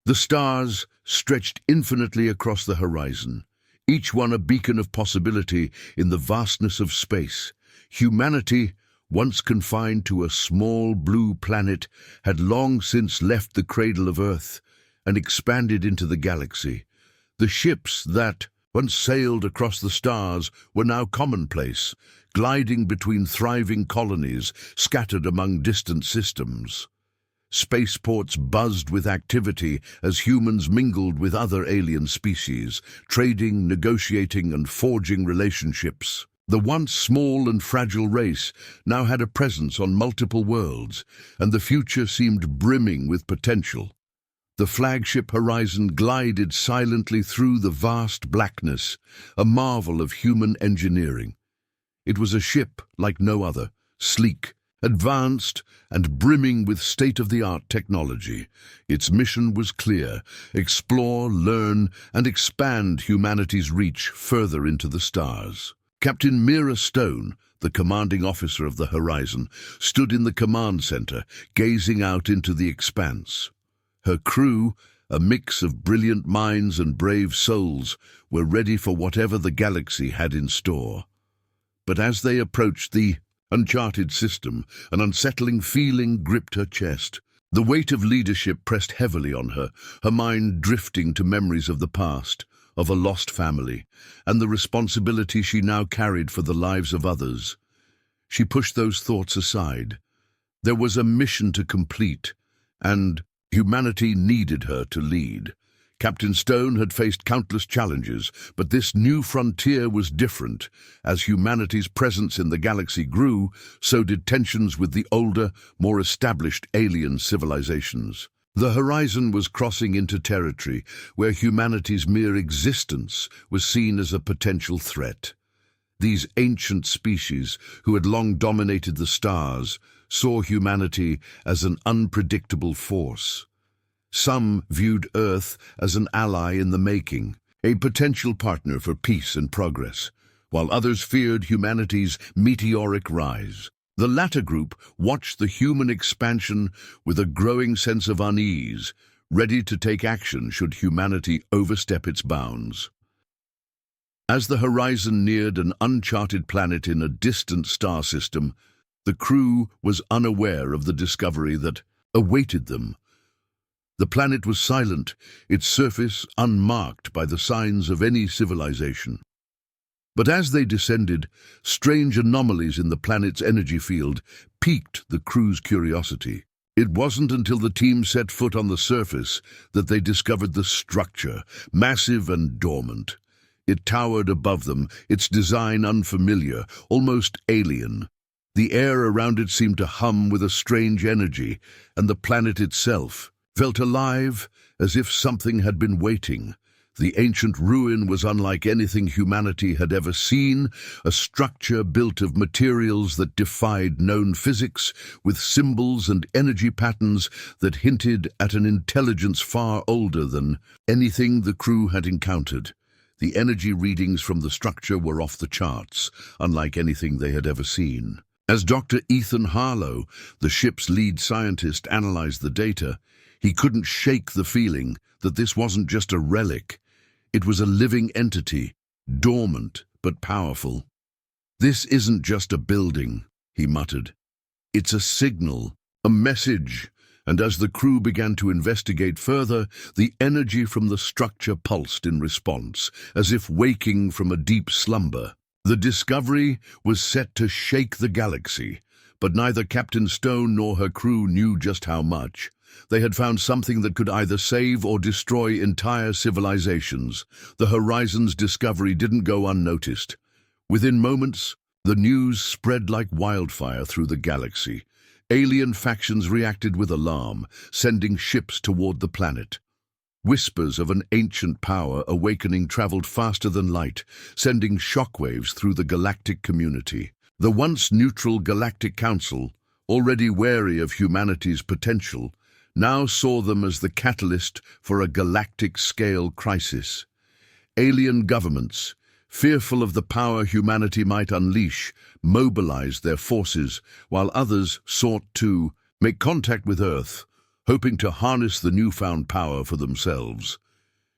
The stars stretched infinitely across the horizon, each one a beacon of possibility in the vastness of space. Humanity, once confined to a small blue planet, had long since left the cradle of Earth and expanded into the galaxy. The ships that once sailed across the stars were now commonplace, gliding between thriving colonies scattered among distant systems. Spaceports buzzed with activity as humans mingled with other alien species, trading, negotiating, and forging relationships. The once small and fragile race now had a presence on multiple worlds, and the future seemed brimming with potential. The flagship Horizon glided silently through the vast blackness, a marvel of human engineering. It was a ship like no other, sleek, advanced, and brimming with state-of-the-art technology. Its mission was clear: explore, learn, and expand humanity's reach further into the stars. Captain Mira Stone, the commanding officer of the Horizon, stood in the command center, gazing out into the expanse. Her crew, a mix of brilliant minds and brave souls, were ready for whatever the galaxy had in store. But as they approached the uncharted system, an unsettling feeling gripped her chest. The weight of leadership pressed heavily on her, her mind drifting to memories of the past, of a lost family, and the responsibility she now carried for the lives of others. She pushed those thoughts aside. There was a mission to complete, and humanity needed her to lead. Captain Stone had faced countless challenges, but this new frontier was different. As humanity's presence in the galaxy grew, so did tensions with the older, more established alien civilizations. The Horizon was crossing into territory where humanity's mere existence was seen as a potential threat. These ancient species, who had long dominated the stars, saw humanity as an unpredictable force. Some viewed Earth as an ally in the making, a potential partner for peace and progress, while others feared humanity's meteoric rise. The latter group watched the human expansion with a growing sense of unease, ready to take action should humanity overstep its bounds. As the Horizon neared an uncharted planet in a distant star system, the crew was unaware of the discovery that awaited them. The planet was silent, its surface unmarked by the signs of any civilization. But as they descended, strange anomalies in the planet's energy field piqued the crew's curiosity. It wasn't until the team set foot on the surface that they discovered the structure, massive and dormant. It towered above them, its design unfamiliar, almost alien. The air around it seemed to hum with a strange energy, and the planet itself felt alive, as if something had been waiting. The ancient ruin was unlike anything humanity had ever seen, a structure built of materials that defied known physics, with symbols and energy patterns that hinted at an intelligence far older than anything the crew had encountered. The energy readings from the structure were off the charts, unlike anything they had ever seen. As Dr. Ethan Harlow, the ship's lead scientist, analyzed the data, he couldn't shake the feeling that this wasn't just a relic. It was a living entity, dormant but powerful. "This isn't just a building," he muttered. "It's a signal, a message." And as the crew began to investigate further, the energy from the structure pulsed in response, as if waking from a deep slumber. The discovery was set to shake the galaxy, but neither Captain Stone nor her crew knew just how much. They had found something that could either save or destroy entire civilizations. The Horizon's discovery didn't go unnoticed. Within moments, the news spread like wildfire through the galaxy. Alien factions reacted with alarm, sending ships toward the planet. Whispers of an ancient power awakening traveled faster than light, sending shockwaves through the galactic community. The once neutral Galactic Council, already wary of humanity's potential, now saw them as the catalyst for a galactic-scale crisis. Alien governments, fearful of the power humanity might unleash, mobilized their forces, while others sought to make contact with Earth, hoping to harness the newfound power for themselves.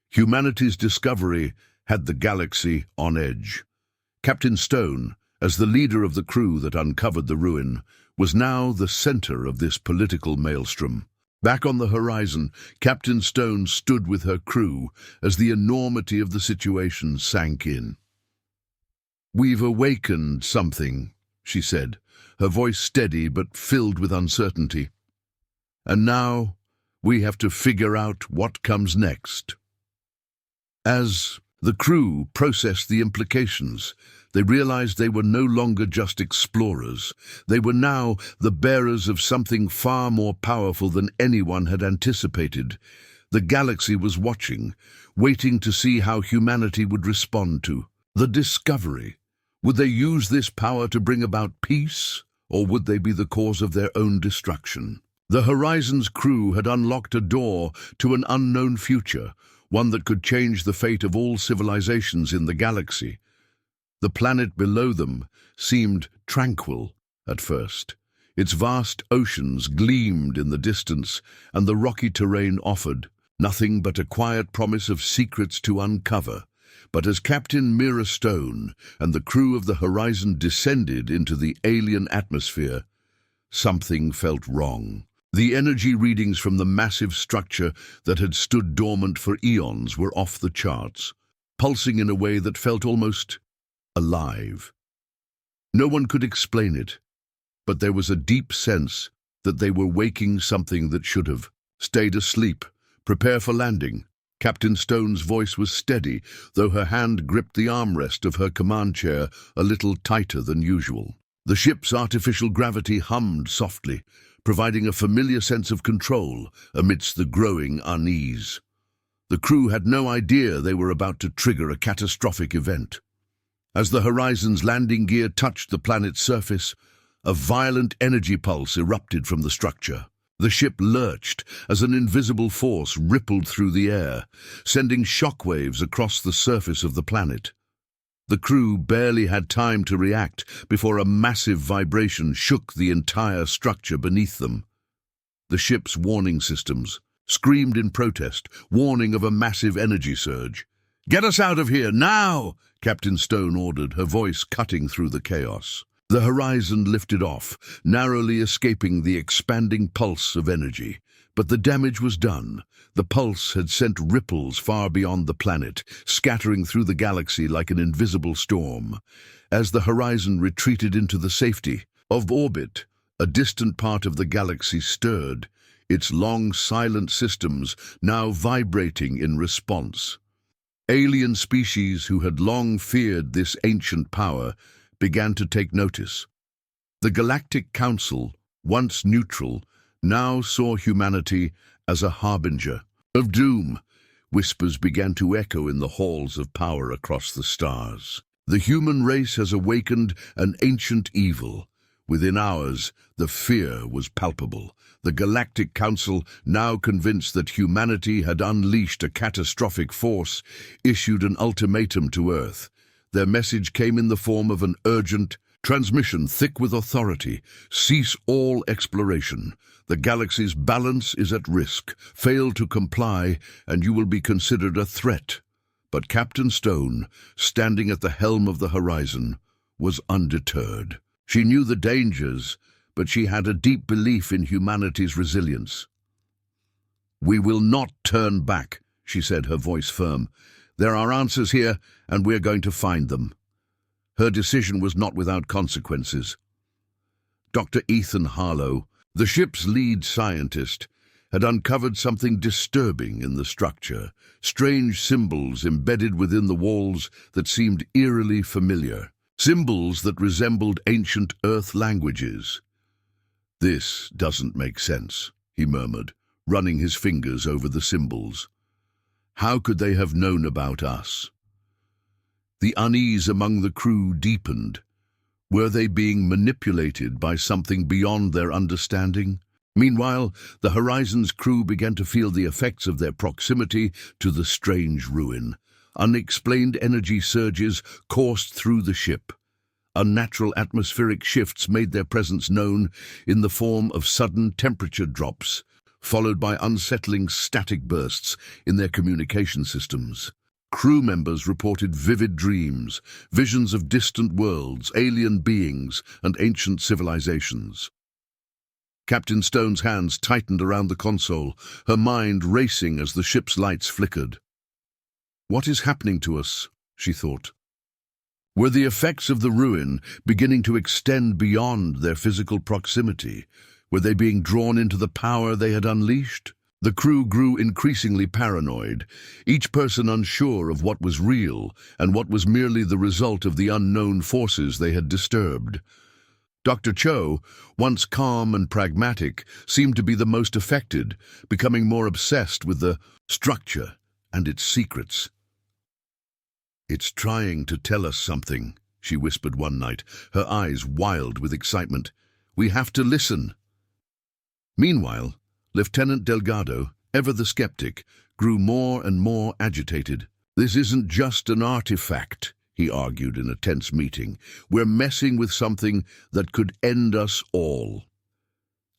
Humanity's discovery had the galaxy on edge. Captain Stone, as the leader of the crew that uncovered the ruin, was now the center of this political maelstrom. Back on the horizon, Captain Stone stood with her crew as the enormity of the situation sank in. "We've awakened something," she said, her voice steady but filled with uncertainty. "And now we have to figure out what comes next." As the crew processed the implications, they realized they were no longer just explorers. They were now the bearers of something far more powerful than anyone had anticipated. The galaxy was watching, waiting to see how humanity would respond to the discovery. Would they use this power to bring about peace, or would they be the cause of their own destruction? The Horizon's crew had unlocked a door to an unknown future, one that could change the fate of all civilizations in the galaxy. The planet below them seemed tranquil at first. Its vast oceans gleamed in the distance, and the rocky terrain offered nothing but a quiet promise of secrets to uncover. But as Captain Mira Stone and the crew of the Horizon descended into the alien atmosphere, something felt wrong. The energy readings from the massive structure that had stood dormant for eons were off the charts, pulsing in a way that felt almost alive. No one could explain it, but there was a deep sense that they were waking something that should have stayed asleep. "Prepare for landing." Captain Stone's voice was steady, though her hand gripped the armrest of her command chair a little tighter than usual. The ship's artificial gravity hummed softly, providing a familiar sense of control amidst the growing unease. The crew had no idea they were about to trigger a catastrophic event. As the Horizon's landing gear touched the planet's surface, a violent energy pulse erupted from the structure. The ship lurched as an invisible force rippled through the air, sending shockwaves across the surface of the planet. The crew barely had time to react before a massive vibration shook the entire structure beneath them. The ship's warning systems screamed in protest, warning of a massive energy surge. "Get us out of here, now!" Captain Stone ordered, her voice cutting through the chaos. The Horizon lifted off, narrowly escaping the expanding pulse of energy. But the damage was done. The pulse had sent ripples far beyond the planet, scattering through the galaxy like an invisible storm. As the Horizon retreated into the safety of orbit, a distant part of the galaxy stirred, its long, silent systems now vibrating in response. Alien species who had long feared this ancient power began to take notice. The Galactic Council, once neutral, now saw humanity as a harbinger of doom. Whispers began to echo in the halls of power across the stars. The human race has awakened an ancient evil. Within hours, the fear was palpable. The Galactic Council, now convinced that humanity had unleashed a catastrophic force, issued an ultimatum to Earth. Their message came in the form of an urgent transmission thick with authority. "Cease all exploration. The galaxy's balance is at risk. Fail to comply, and you will be considered a threat." But Captain Stone, standing at the helm of the Horizon, was undeterred. She knew the dangers, but she had a deep belief in humanity's resilience. "We will not turn back," she said, her voice firm. "There are answers here, and we're going to find them." Her decision was not without consequences. Dr. Ethan Harlow, the ship's lead scientist, had uncovered something disturbing in the structure, strange symbols embedded within the walls that seemed eerily familiar, symbols that resembled ancient Earth languages. "This doesn't make sense," he murmured, running his fingers over the symbols. "How could they have known about us?" The unease among the crew deepened. Were they being manipulated by something beyond their understanding? Meanwhile, the Horizon's crew began to feel the effects of their proximity to the strange ruin. Unexplained energy surges coursed through the ship. Unnatural atmospheric shifts made their presence known in the form of sudden temperature drops, followed by unsettling static bursts in their communication systems. Crew members reported vivid dreams, visions of distant worlds, alien beings, and ancient civilizations. Captain Stone's hands tightened around the console, her mind racing as the ship's lights flickered. "What is happening to us?" she thought. Were the effects of the ruin beginning to extend beyond their physical proximity? Were they being drawn into the power they had unleashed? The crew grew increasingly paranoid, each person unsure of what was real and what was merely the result of the unknown forces they had disturbed. Dr. Cho, once calm and pragmatic, seemed to be the most affected, becoming more obsessed with the structure and its secrets. "It's trying to tell us something," she whispered one night, her eyes wild with excitement. "We have to listen." Meanwhile, Lieutenant Delgado, ever the skeptic, grew more and more agitated. "This isn't just an artifact," he argued in a tense meeting. "We're messing with something that could end us all."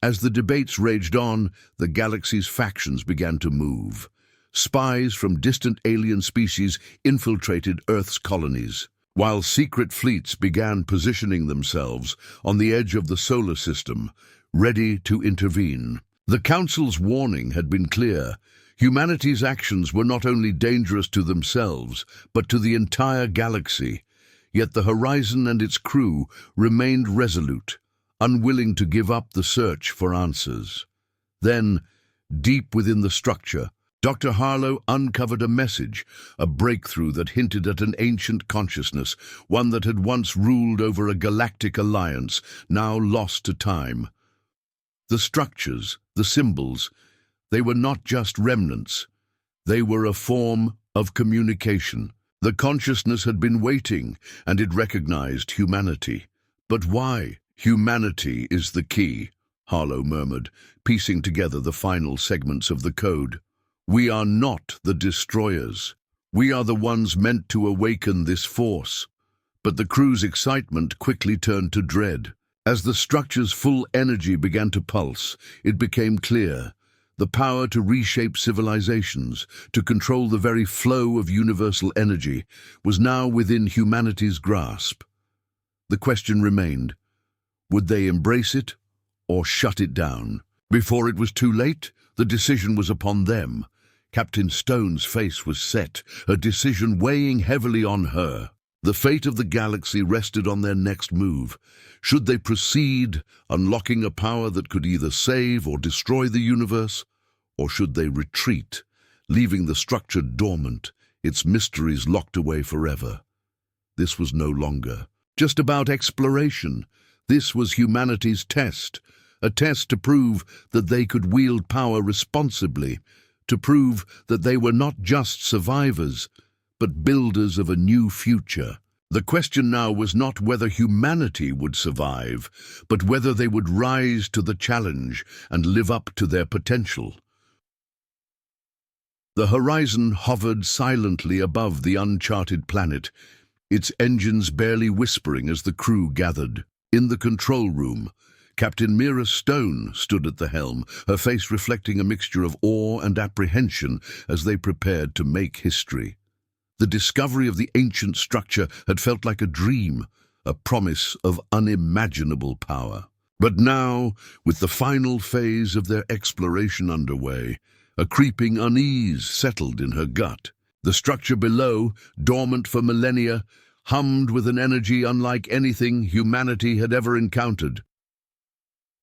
As the debates raged on, the galaxy's factions began to move. Spies from distant alien species infiltrated Earth's colonies, while secret fleets began positioning themselves on the edge of the solar system, ready to intervene. The Council's warning had been clear. Humanity's actions were not only dangerous to themselves, but to the entire galaxy. Yet the Horizon and its crew remained resolute, unwilling to give up the search for answers. Then, deep within the structure, Dr. Harlow uncovered a message, a breakthrough that hinted at an ancient consciousness, one that had once ruled over a galactic alliance, now lost to time. The structures, the symbols, they were not just remnants. They were a form of communication. The consciousness had been waiting, and it recognized humanity. But why? "Humanity is the key," Harlow murmured, piecing together the final segments of the code. "We are not the destroyers. We are the ones meant to awaken this force." But the crew's excitement quickly turned to dread. As the structure's full energy began to pulse, it became clear. The power to reshape civilizations, to control the very flow of universal energy, was now within humanity's grasp. The question remained, would they embrace it or shut it down? Before it was too late, the decision was upon them. Captain Stone's face was set, her decision weighing heavily on her. The fate of the galaxy rested on their next move. Should they proceed, unlocking a power that could either save or destroy the universe, or should they retreat, leaving the structure dormant, its mysteries locked away forever? This was no longer just about exploration. This was humanity's test, a test to prove that they could wield power responsibly, to prove that they were not just survivors, but builders of a new future. The question now was not whether humanity would survive, but whether they would rise to the challenge and live up to their potential. The Horizon hovered silently above the uncharted planet, its engines barely whispering as the crew gathered. In the control room, Captain Mira Stone stood at the helm, her face reflecting a mixture of awe and apprehension as they prepared to make history. The discovery of the ancient structure had felt like a dream, a promise of unimaginable power. But now, with the final phase of their exploration underway, a creeping unease settled in her gut. The structure below, dormant for millennia, hummed with an energy unlike anything humanity had ever encountered.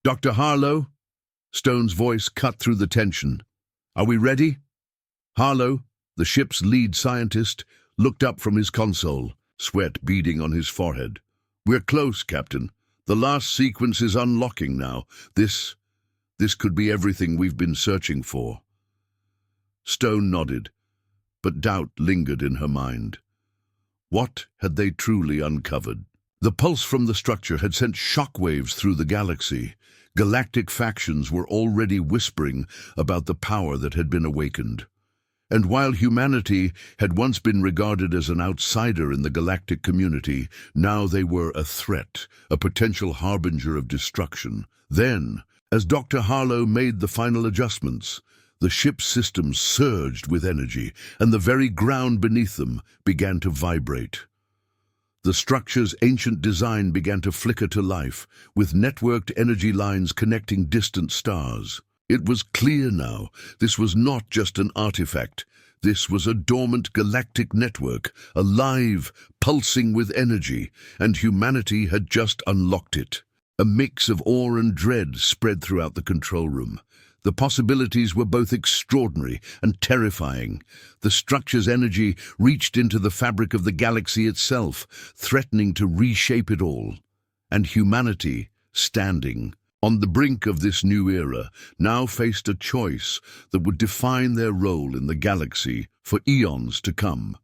"Dr. Harlow?" Stone's voice cut through the tension. "Are we ready?" Harlow, the ship's lead scientist, looked up from his console, sweat beading on his forehead. "We're close, Captain. The last sequence is unlocking now. This could be everything we've been searching for." Stone nodded, but doubt lingered in her mind. What had they truly uncovered? The pulse from the structure had sent shockwaves through the galaxy. Galactic factions were already whispering about the power that had been awakened. And while humanity had once been regarded as an outsider in the galactic community, now they were a threat, a potential harbinger of destruction. Then, As Dr. Harlow made the final adjustments, the ship's systems surged with energy, and the very ground beneath them began to vibrate. The structure's ancient design began to flicker to life, with networked energy lines connecting distant stars. It was clear now, this was not just an artifact. This was a dormant galactic network, alive, pulsing with energy, and humanity had just unlocked it. A mix of awe and dread spread throughout the control room. The possibilities were both extraordinary and terrifying. The structure's energy reached into the fabric of the galaxy itself, threatening to reshape it all. And humanity, standing on the brink of this new era, now faced a choice that would define their role in the galaxy for eons to come.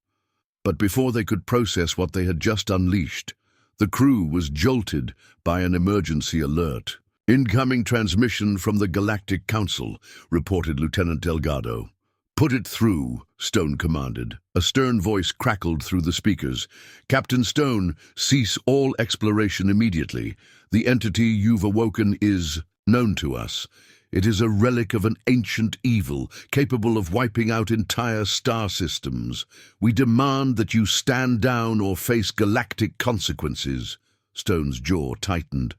But before they could process what they had just unleashed, the crew was jolted by an emergency alert. "Incoming transmission from the Galactic Council," reported Lieutenant Delgado. "Put it through," Stone commanded. A stern voice crackled through the speakers. "Captain Stone, cease all exploration immediately. The entity you've awoken is known to us. It is a relic of an ancient evil, capable of wiping out entire star systems. We demand that you stand down or face galactic consequences." Stone's jaw tightened.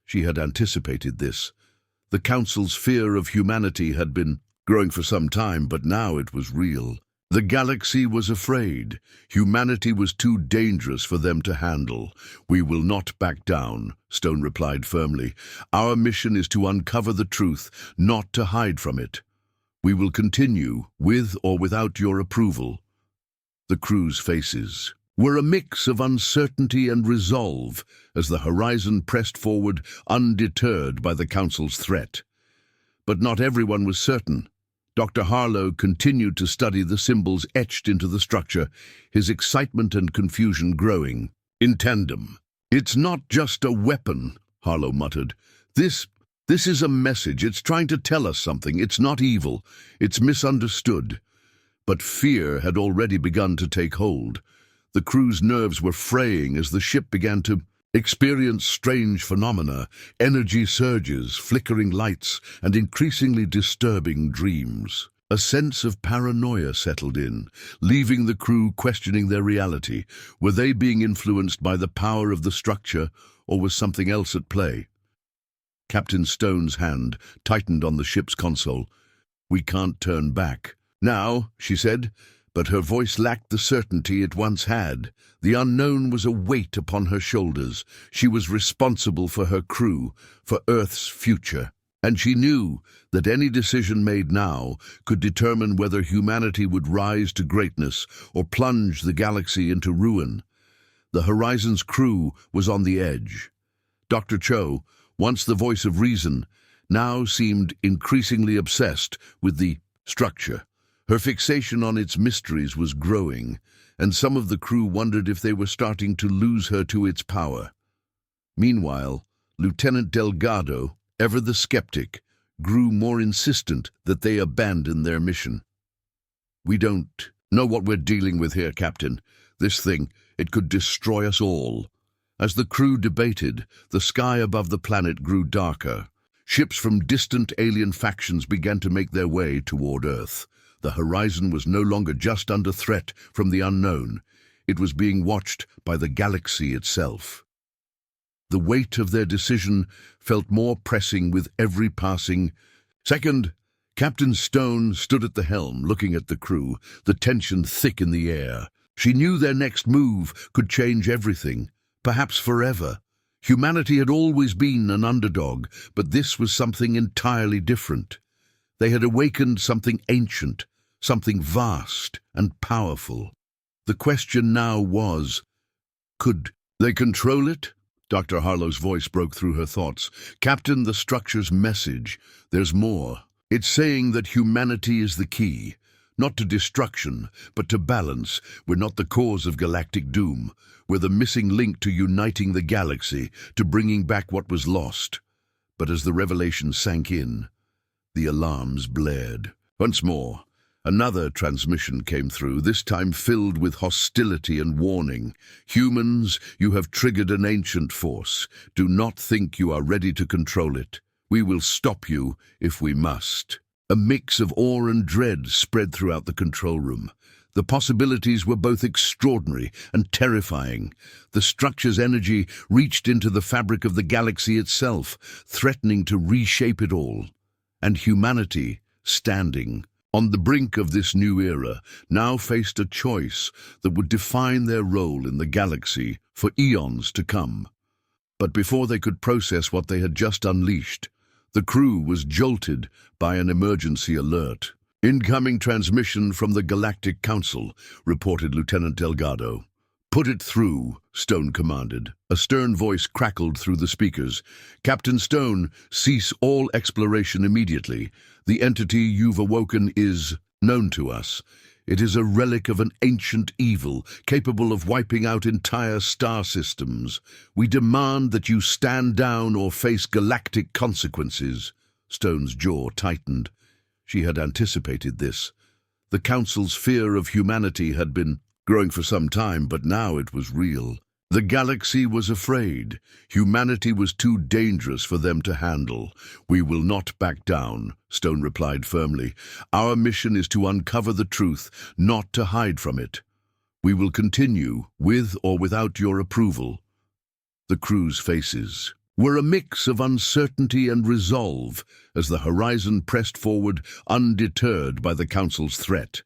She had anticipated this. The Council's fear of humanity had been growing for some time, but now it was real. The galaxy was afraid. Humanity was too dangerous for them to handle. "We will not back down," Stone replied firmly. "Our mission is to uncover the truth, not to hide from it. We will continue, with or without your approval." The crew's faces were a mix of uncertainty and resolve as the horizon pressed forward, undeterred by the Council's threat. But not everyone was certain. Dr. Harlow continued to study the symbols etched into the structure, his excitement and confusion growing in tandem. "It's not just a weapon," Harlow muttered. This is a message. It's trying to tell us something. It's not evil. It's misunderstood." But fear had already begun to take hold. The crew's nerves were fraying as the ship began to experience strange phenomena, energy surges, flickering lights, and increasingly disturbing dreams. A sense of paranoia settled in, leaving the crew questioning their reality. Were they being influenced by the power of the structure, or was something else at play? Captain Stone's hand tightened on the ship's console. "We can't turn back now," she said, but her voice lacked the certainty it once had. The unknown was a weight upon her shoulders. She was responsible for her crew, for Earth's future. And she knew that any decision made now could determine whether humanity would rise to greatness or plunge the galaxy into ruin. The Horizon's crew was on the edge. Dr. Cho, once the voice of reason, now seemed increasingly obsessed with the structure. Her fixation on its mysteries was growing, and some of the crew wondered if they were starting to lose her to its power. Meanwhile, Lieutenant Delgado, ever the skeptic, grew more insistent that they abandon their mission. "We don't know what we're dealing with here, Captain. This thing, it could destroy us all." As the crew debated, the sky above the planet grew darker. Ships from distant alien factions began to make their way toward Earth. The horizon was no longer just under threat from the unknown. It was being watched by the galaxy itself. The weight of their decision felt more pressing with every passing second. Captain Stone stood at the helm, looking at the crew, the tension thick in the air. She knew their next move could change everything, perhaps forever. Humanity had always been an underdog, but this was something entirely different. They had awakened something ancient, something vast and powerful. The question now was, could they control it? Dr. Harlow's voice broke through her thoughts. "Captain, the structure's message. There's more. It's saying that humanity is the key. Not to destruction, but to balance. We're not the cause of galactic doom. We're the missing link to uniting the galaxy, to bringing back what was lost." But as the revelation sank in, the alarms blared. Once more, another transmission came through, this time filled with hostility and warning. "Humans, you have triggered an ancient force. Do not think you are ready to control it. We will stop you if we must. A mix of awe and dread spread throughout the control room. The possibilities were both extraordinary and terrifying. The structure's energy reached into the fabric of the galaxy itself, threatening to reshape it all. And humanity, standing on the brink of this new era, now faced a choice that would define their role in the galaxy for eons to come. But before they could process what they had just unleashed, the crew was jolted by an emergency alert. "Incoming transmission from the Galactic Council," reported Lieutenant Delgado. "Put it through," Stone commanded. A stern voice crackled through the speakers. "Captain Stone, cease all exploration immediately. The entity you've awoken is known to us. It is a relic of an ancient evil, capable of wiping out entire star systems. We demand that you stand down or face galactic consequences." Stone's jaw tightened. She had anticipated this. The Council's fear of humanity had been growing for some time, but now it was real. The galaxy was afraid. Humanity was too dangerous for them to handle. "We will not back down," Stone replied firmly. "Our mission is to uncover the truth, not to hide from it. We will continue, with or without your approval." The crew's faces were a mix of uncertainty and resolve as the horizon pressed forward, undeterred by the Council's threat.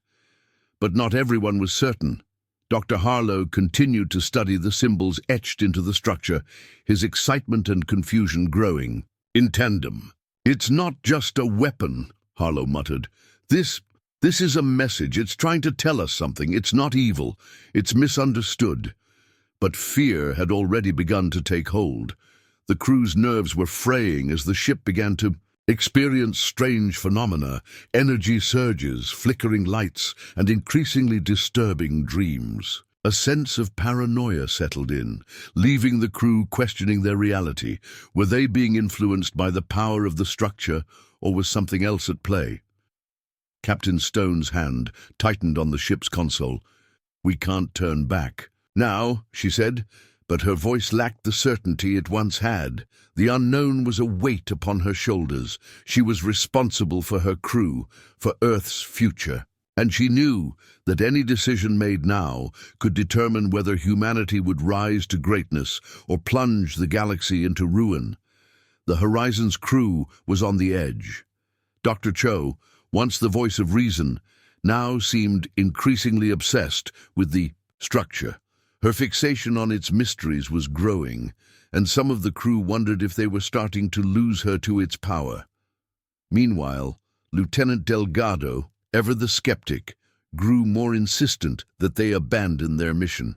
But not everyone was certain. Dr. Harlow continued to study the symbols etched into the structure, his excitement and confusion growing in tandem. "It's not just a weapon," Harlow muttered. This is a message. It's trying to tell us something. It's not evil. It's misunderstood." But fear had already begun to take hold. The crew's nerves were fraying as the ship began to experience strange phenomena, energy surges, flickering lights, and increasingly disturbing dreams. A sense of paranoia settled in, leaving the crew questioning their reality. Were they being influenced by the power of the structure, or was something else at play? Captain Stone's hand tightened on the ship's console. "We can't turn back now," she said, but her voice lacked the certainty it once had. The unknown was a weight upon her shoulders. She was responsible for her crew, for Earth's future. And she knew that any decision made now could determine whether humanity would rise to greatness or plunge the galaxy into ruin. The Horizon's crew was on the edge. Dr. Cho, once the voice of reason, now seemed increasingly obsessed with the structure. Her fixation on its mysteries was growing, and some of the crew wondered if they were starting to lose her to its power. Meanwhile, Lieutenant Delgado, ever the skeptic, grew more insistent that they abandon their mission.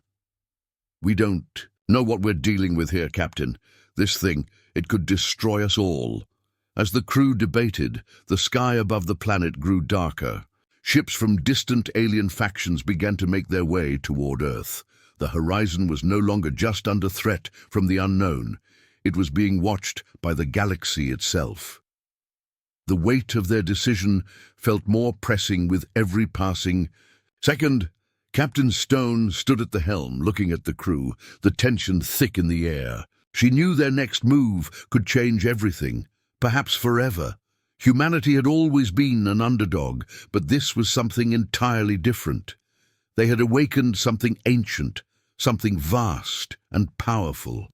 "We don't know what we're dealing with here, Captain. This thing, it could destroy us all." As the crew debated, the sky above the planet grew darker. Ships from distant alien factions began to make their way toward Earth. The horizon was no longer just under threat from the unknown. It was being watched by the galaxy itself. The weight of their decision felt more pressing with every passing second. Captain Stone stood at the helm, looking at the crew, the tension thick in the air. She knew their next move could change everything, perhaps forever. Humanity had always been an underdog, but this was something entirely different. They had awakened something ancient, something vast and powerful.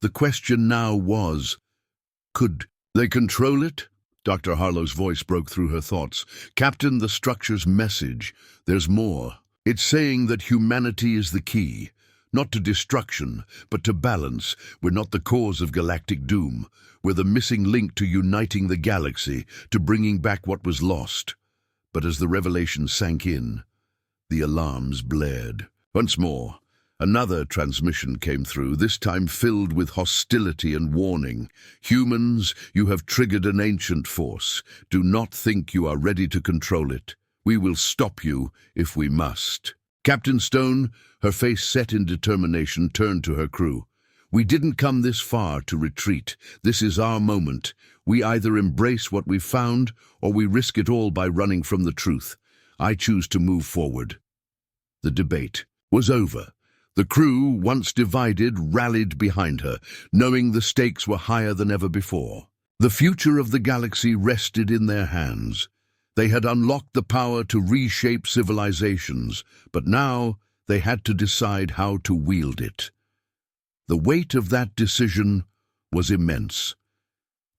The question now was, could they control it? Dr. Harlow's voice broke through her thoughts. "Captain, the structure's message. There's more. It's saying that humanity is the key. Not to destruction, but to balance. We're not the cause of galactic doom. We're the missing link to uniting the galaxy, to bringing back what was lost." But as the revelation sank in, the alarms blared. Once more, another transmission came through, this time filled with hostility and warning. "Humans, you have triggered an ancient force. Do not think you are ready to control it. We will stop you if we must." Captain Stone, her face set in determination, turned to her crew. "We didn't come this far to retreat. This is our moment. We either embrace what we've found, or we risk it all by running from the truth. I choose to move forward." The debate was over. The crew, once divided, rallied behind her, knowing the stakes were higher than ever before. The future of the galaxy rested in their hands. They had unlocked the power to reshape civilizations, but now they had to decide how to wield it. The weight of that decision was immense.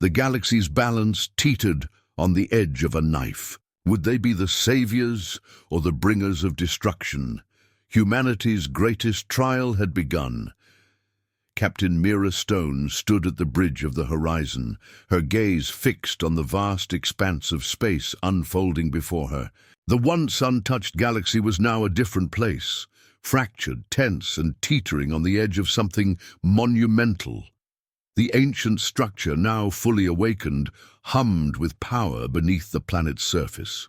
The galaxy's balance teetered on the edge of a knife. Would they be the saviors or the bringers of destruction? Humanity's greatest trial had begun. Captain Mira Stone stood at the bridge of the horizon, her gaze fixed on the vast expanse of space unfolding before her. The once untouched galaxy was now a different place, fractured, tense, and teetering on the edge of something monumental. The ancient structure, now fully awakened, hummed with power beneath the planet's surface.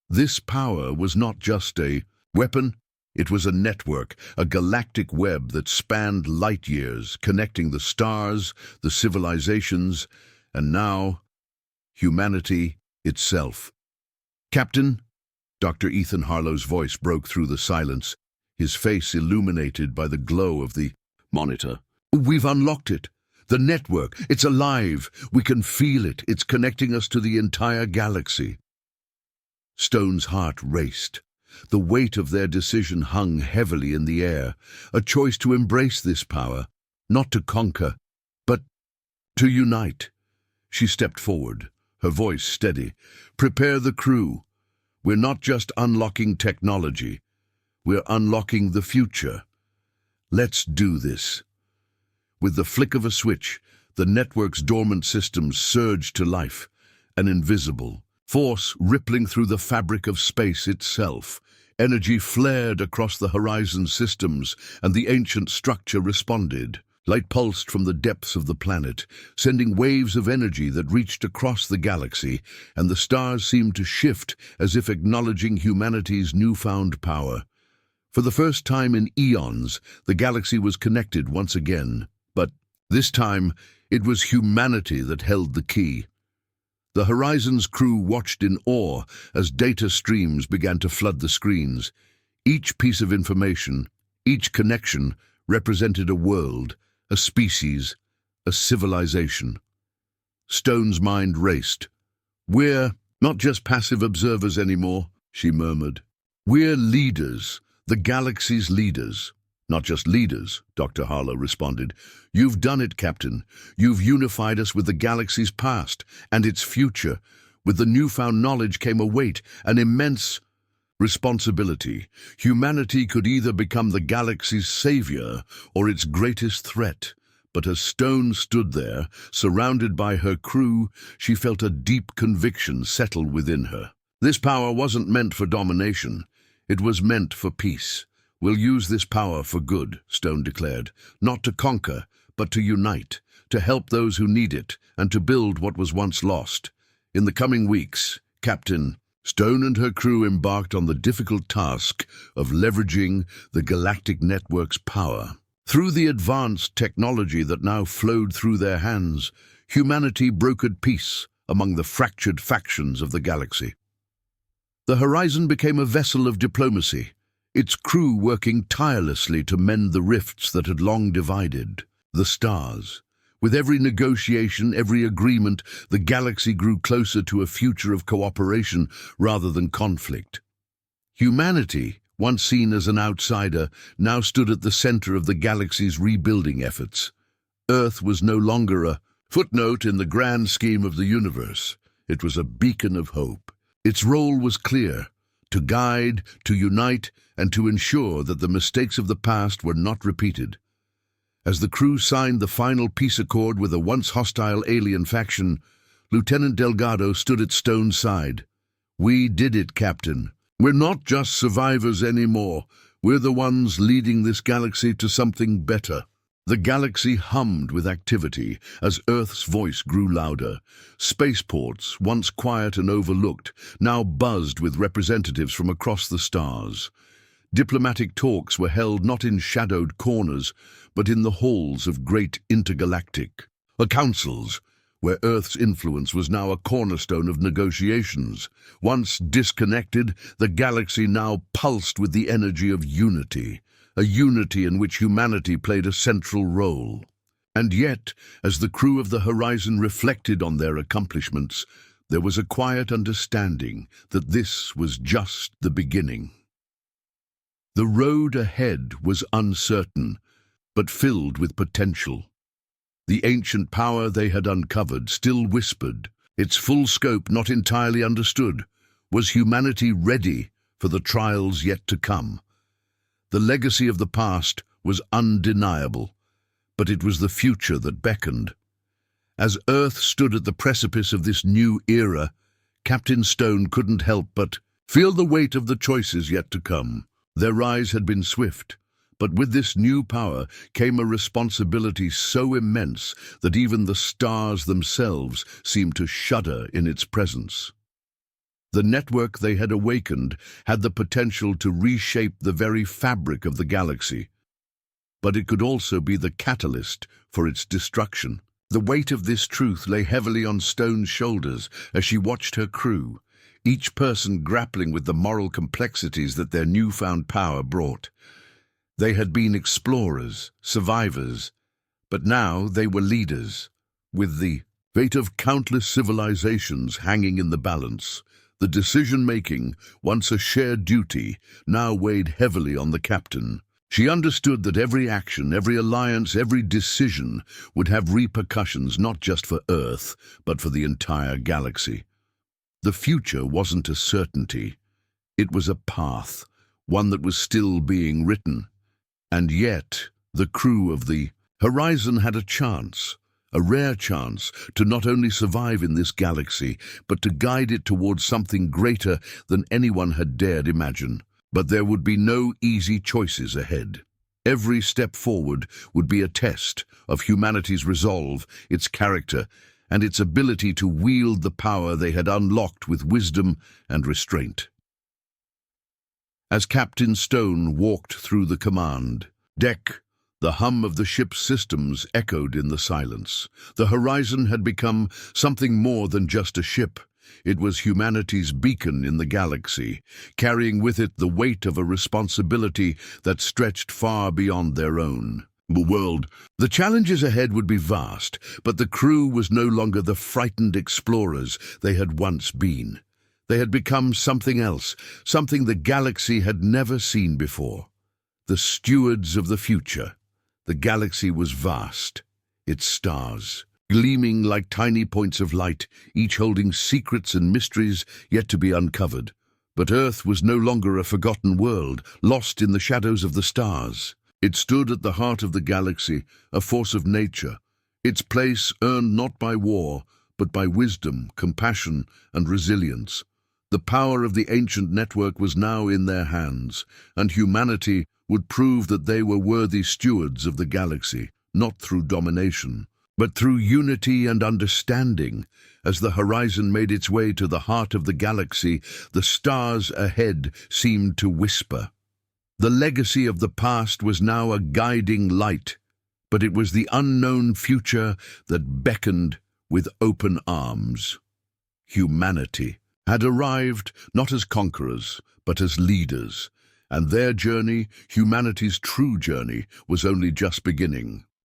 This power was not just a weapon, it was a network, a galactic web that spanned light years, connecting the stars, the civilizations, and now, humanity itself. "Captain," Dr. Ethan Harlow's voice broke through the silence, his face illuminated by the glow of the monitor. "We've unlocked it. The network, it's alive. We can feel it. It's connecting us to the entire galaxy." Stone's heart raced. The weight of their decision hung heavily in the air, a choice to embrace this power, not to conquer, but to unite. She stepped forward, her voice steady. "Prepare the crew. We're not just unlocking technology, we're unlocking the future. Let's do this." With the flick of a switch, the network's dormant systems surged to life, an invisible force rippling through the fabric of space itself. Energy flared across the horizon systems, and the ancient structure responded. Light pulsed from the depths of the planet, sending waves of energy that reached across the galaxy, and the stars seemed to shift as if acknowledging humanity's newfound power. For the first time in eons, the galaxy was connected once again. But this time, it was humanity that held the key. The Horizon's crew watched in awe as data streams began to flood the screens. Each piece of information, each connection, represented a world, a species, a civilization. Stone's mind raced. "We're not just passive observers anymore," she murmured. "We're leaders, the galaxy's leaders." "Not just leaders," Dr. Harlow responded. "You've done it, Captain. You've unified us with the galaxy's past and its future. With the newfound knowledge came a weight, an immense responsibility. Humanity could either become the galaxy's savior or its greatest threat." But as Stone stood there, surrounded by her crew, she felt a deep conviction settle within her. This power wasn't meant for domination. It was meant for peace. "We'll use this power for good," Stone declared, "not to conquer, but to unite, to help those who need it, and to build what was once lost." In the coming weeks, Captain Stone and her crew embarked on the difficult task of leveraging the galactic network's power. Through the advanced technology that now flowed through their hands, humanity brokered peace among the fractured factions of the galaxy. The Horizon became a vessel of diplomacy, its crew working tirelessly to mend the rifts that had long divided the stars. With every negotiation, every agreement, the galaxy grew closer to a future of cooperation rather than conflict. Humanity, once seen as an outsider, now stood at the center of the galaxy's rebuilding efforts. Earth was no longer a footnote in the grand scheme of the universe. It was a beacon of hope. Its role was clear: to guide, to unite, and to ensure that the mistakes of the past were not repeated. As the crew signed the final peace accord with a once hostile alien faction, Lieutenant Delgado stood at Stone's side. "We did it, Captain. We're not just survivors anymore. We're the ones leading this galaxy to something better." The galaxy hummed with activity as Earth's voice grew louder. Spaceports, once quiet and overlooked, now buzzed with representatives from across the stars. Diplomatic talks were held not in shadowed corners, but in the halls of great intergalactic councils, where Earth's influence was now a cornerstone of negotiations. Once disconnected, the galaxy now pulsed with the energy of unity, a unity in which humanity played a central role. And yet, as the crew of the Horizon reflected on their accomplishments, there was a quiet understanding that this was just the beginning. The road ahead was uncertain, but filled with potential. The ancient power they had uncovered still whispered, its full scope not entirely understood. Was humanity ready for the trials yet to come? The legacy of the past was undeniable, but it was the future that beckoned. As Earth stood at the precipice of this new era, Captain Stone couldn't help but feel the weight of the choices yet to come. Their rise had been swift, but with this new power came a responsibility so immense that even the stars themselves seemed to shudder in its presence. The network they had awakened had the potential to reshape the very fabric of the galaxy, but it could also be the catalyst for its destruction. The weight of this truth lay heavily on Stone's shoulders as she watched her crew, each person grappling with the moral complexities that their newfound power brought. They had been explorers, survivors, but now they were leaders, with the fate of countless civilizations hanging in the balance. The decision-making, once a shared duty, now weighed heavily on the captain. She understood that every action, every alliance, every decision would have repercussions not just for Earth, but for the entire galaxy. The future wasn't a certainty. It was a path, one that was still being written. And yet, the crew of the Horizon had a chance, a rare chance, to not only survive in this galaxy, but to guide it towards something greater than anyone had dared imagine. But there would be no easy choices ahead. Every step forward would be a test of humanity's resolve, its character, and its ability to wield the power they had unlocked with wisdom and restraint. As Captain Stone walked through the command deck, the hum of the ship's systems echoed in the silence. The Horizon had become something more than just a ship. It was humanity's beacon in the galaxy, carrying with it the weight of a responsibility that stretched far beyond their own world. The challenges ahead would be vast, but the crew was no longer the frightened explorers they had once been. They had become something else, something the galaxy had never seen before. The stewards of the future. The galaxy was vast, its stars gleaming like tiny points of light, each holding secrets and mysteries yet to be uncovered. But Earth was no longer a forgotten world, lost in the shadows of the stars. It stood at the heart of the galaxy, a force of nature, its place earned not by war, but by wisdom, compassion, and resilience. The power of the ancient network was now in their hands, and humanity would prove that they were worthy stewards of the galaxy, not through domination, but through unity and understanding. As the Horizon made its way to the heart of the galaxy, the stars ahead seemed to whisper. The legacy of the past was now a guiding light, but it was the unknown future that beckoned with open arms. Humanity had arrived not as conquerors, but as leaders, and their journey, humanity's true journey, was only just beginning.